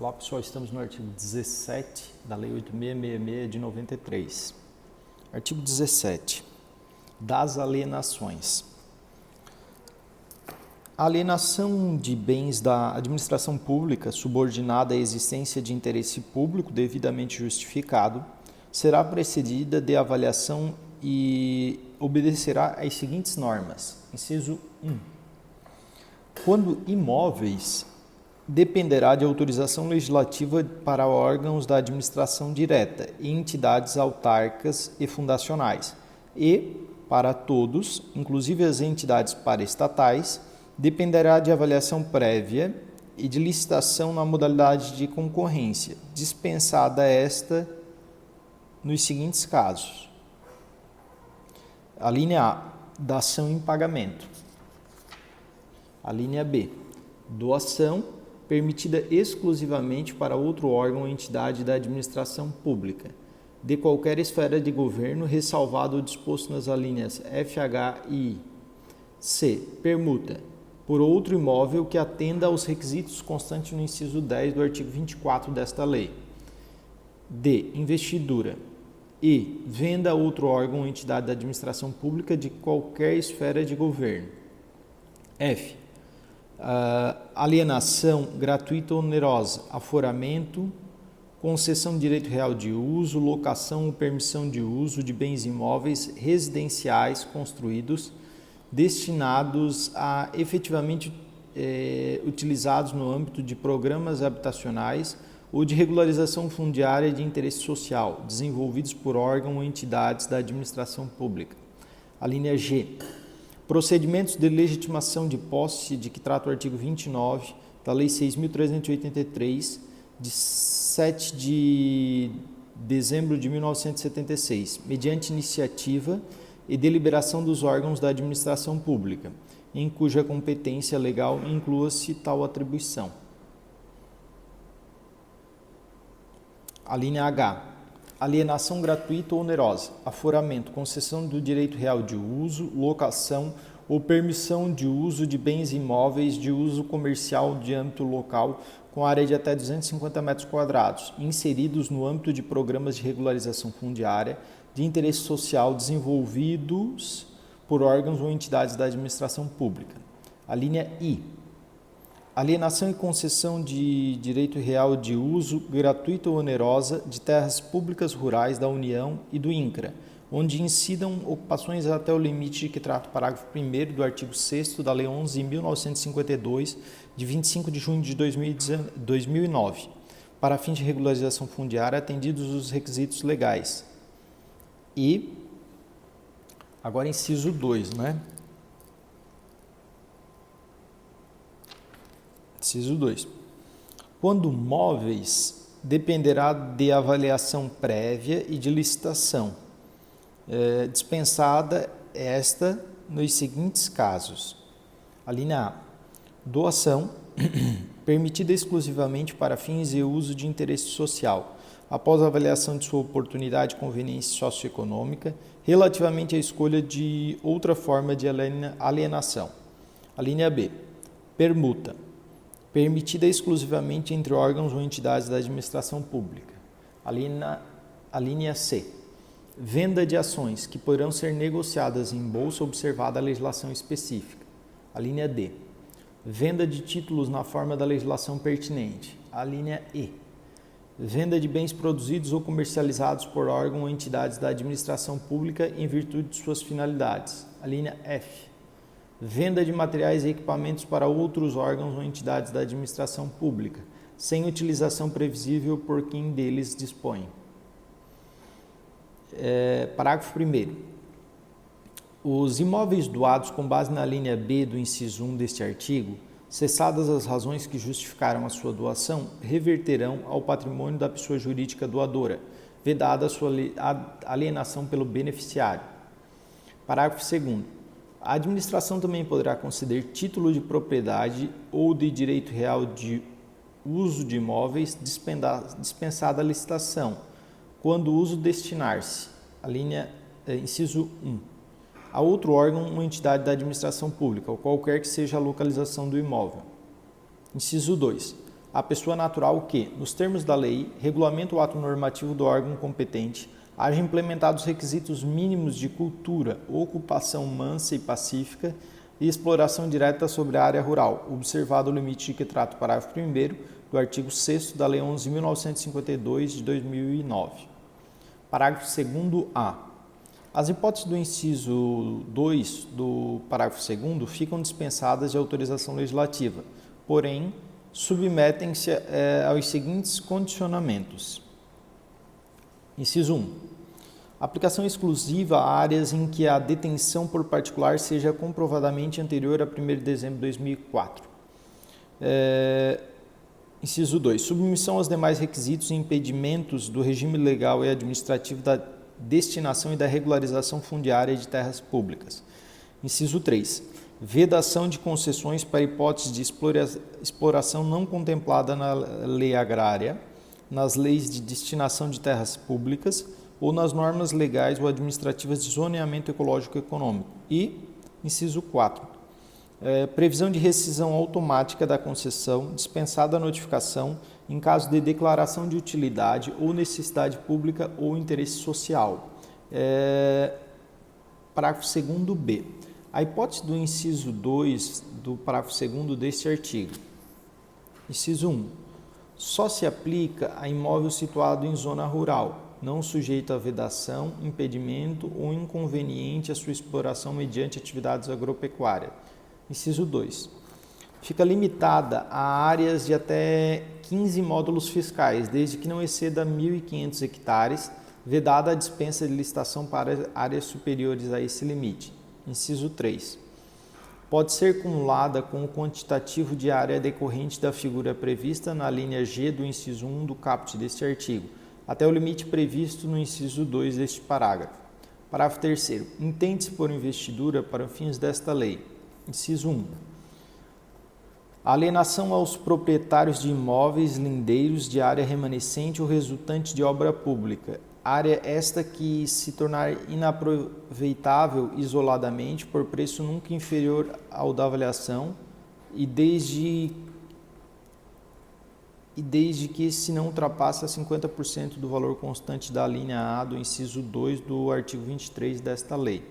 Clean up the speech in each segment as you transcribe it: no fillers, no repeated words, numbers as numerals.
Olá pessoal, estamos no artigo 17 da Lei 8666 de 93. Artigo 17. Das alienações. A alienação de bens da administração pública subordinada à existência de interesse público devidamente justificado será precedida de avaliação e obedecerá às seguintes normas. Inciso 1. Quando imóveis, dependerá de autorização legislativa para órgãos da administração direta e entidades autárquicas e fundacionais. E, para todos, inclusive as entidades paraestatais, dependerá de avaliação prévia e de licitação na modalidade de concorrência, dispensada esta nos seguintes casos. A linha A, dação em pagamento. A linha B, doação permitida exclusivamente para outro órgão ou entidade da administração pública, de qualquer esfera de governo, ressalvado o disposto nas alíneas F, H e I. C. Permuta, por outro imóvel que atenda aos requisitos constantes no inciso 10 do artigo 24 desta lei. D. Investidura. E. Venda a outro órgão ou entidade da administração pública de qualquer esfera de governo. F. Alienação gratuita ou onerosa, aforamento, concessão de direito real de uso, locação ou permissão de uso de bens imóveis residenciais construídos destinados a efetivamente utilizados no âmbito de programas habitacionais ou de regularização fundiária de interesse social, desenvolvidos por órgãos ou entidades da administração pública. A linha G. Procedimentos de legitimação de posse de que trata o artigo 29 da Lei 6.383, de 7 de dezembro de 1976, mediante iniciativa e deliberação dos órgãos da administração pública, em cuja competência legal inclua-se tal atribuição. A linha H. Alienação gratuita ou onerosa, aforamento, concessão do direito real de uso, locação ou permissão de uso de bens imóveis de uso comercial de âmbito local com área de até 250 metros quadrados, inseridos no âmbito de programas de regularização fundiária de interesse social desenvolvidos por órgãos ou entidades da administração pública. A linha I. Alienação e concessão de direito real de uso gratuita ou onerosa de terras públicas rurais da União e do INCRA, onde incidam ocupações até o limite de que trata o parágrafo 1º do artigo 6º da Lei 11.952, de 25 de junho de 2009, para fins de regularização fundiária atendidos os requisitos legais. E, agora inciso 2, né? Inciso 2. Quando móveis, dependerá de avaliação prévia e de licitação, dispensada esta nos seguintes casos. A linha A. Doação, permitida exclusivamente para fins e uso de interesse social, após a avaliação de sua oportunidade e conveniência socioeconômica, relativamente à escolha de outra forma de alienação. A linha B. Permuta, permitida exclusivamente entre órgãos ou entidades da administração pública. A linha C. Venda de ações, que poderão ser negociadas em bolsa, observada a legislação específica. A linha D. Venda de títulos na forma da legislação pertinente. A linha E. Venda de bens produzidos ou comercializados por órgãos ou entidades da administração pública em virtude de suas finalidades. A linha F. Venda de materiais e equipamentos para outros órgãos ou entidades da administração pública, sem utilização previsível por quem deles dispõe. Parágrafo 1º. Os imóveis doados com base na linha B do inciso 1 deste artigo, cessadas as razões que justificaram a sua doação, reverterão ao patrimônio da pessoa jurídica doadora, vedada a sua alienação pelo beneficiário. Parágrafo 2º. A administração também poderá conceder título de propriedade ou de direito real de uso de imóveis dispensada a licitação, quando o uso destinar-se, inciso 1, a outro órgão ou entidade da administração pública, ou qualquer que seja a localização do imóvel. Inciso 2. a pessoa natural que, nos termos da lei, regulamenta o ato normativo do órgão competente, haja implementado os requisitos mínimos de cultura, ocupação mansa e pacífica e exploração direta sobre a área rural, observado o limite de que trata o parágrafo 1º do artigo 6º da Lei 11.952 de 2009. Parágrafo 2º-A. As hipóteses do inciso 2 do parágrafo 2º ficam dispensadas de autorização legislativa, porém, submetem-se aos seguintes condicionamentos. Inciso 1. Aplicação exclusiva a áreas em que a detenção por particular seja comprovadamente anterior a 1º de dezembro de 2004. Inciso 2. Submissão aos demais requisitos e impedimentos do regime legal e administrativo da destinação e da regularização fundiária de terras públicas. Inciso 3. Vedação de concessões para hipóteses de exploração não contemplada na lei agrária, nas leis de destinação de terras públicas ou nas normas legais ou administrativas de zoneamento ecológico e econômico. E, inciso 4, previsão de rescisão automática da concessão, dispensada a notificação em caso de declaração de utilidade ou necessidade pública ou interesse social. Parágrafo 2º-B. A hipótese do inciso 2 do parágrafo 2º deste artigo. Inciso 1. Só se aplica a imóvel situado em zona rural, não sujeito a vedação, impedimento ou inconveniente à sua exploração mediante atividades agropecuárias. Inciso 2. Fica limitada a áreas de até 15 módulos fiscais, desde que não exceda 1.500 hectares, vedada a dispensa de licitação para áreas superiores a esse limite. Inciso 3. Pode ser cumulada com o quantitativo de área decorrente da figura prevista na linha G do inciso 1 do caput deste artigo, até o limite previsto no inciso 2 deste parágrafo. Parágrafo 3º. Entende-se por investidura para fins desta lei. Inciso 1. A alienação aos proprietários de imóveis lindeiros de área remanescente ou resultante de obra pública, área esta que se tornar inaproveitável isoladamente por preço nunca inferior ao da avaliação e desde que se não ultrapasse a 50% do valor constante da linha A do inciso 2 do artigo 23 desta lei.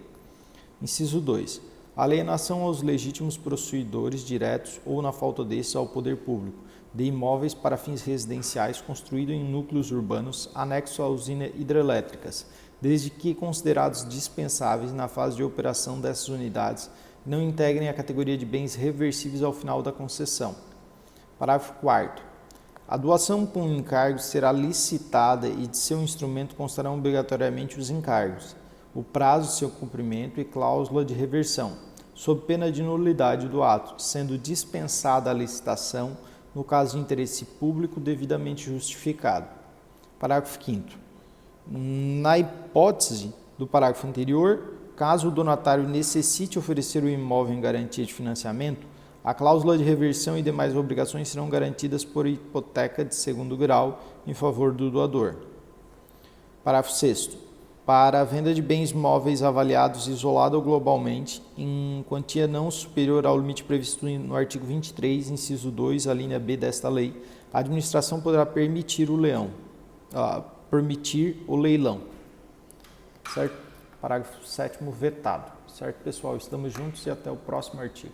Inciso 2. Alienação aos legítimos possuidores diretos ou, na falta desses, ao poder público, de imóveis para fins residenciais construídos em núcleos urbanos anexos a usinas hidrelétricas, desde que considerados dispensáveis na fase de operação dessas unidades, não integrem a categoria de bens reversíveis ao final da concessão. Parágrafo 4º. A doação com encargo será licitada e de seu instrumento constarão obrigatoriamente os encargos, o prazo de seu cumprimento e cláusula de reversão, sob pena de nulidade do ato, sendo dispensada a licitação no caso de interesse público devidamente justificado. Parágrafo 5º. Na hipótese do parágrafo anterior, caso o donatário necessite oferecer o imóvel em garantia de financiamento, a cláusula de reversão e demais obrigações serão garantidas por hipoteca de segundo grau em favor do doador. Parágrafo 6º. Para a venda de bens móveis avaliados isolado ou globalmente, em quantia não superior ao limite previsto no artigo 23, inciso 2, a linha B desta lei, a administração poderá permitir o leilão. Certo? Parágrafo 7º vetado. Certo, pessoal? Estamos juntos e até o próximo artigo.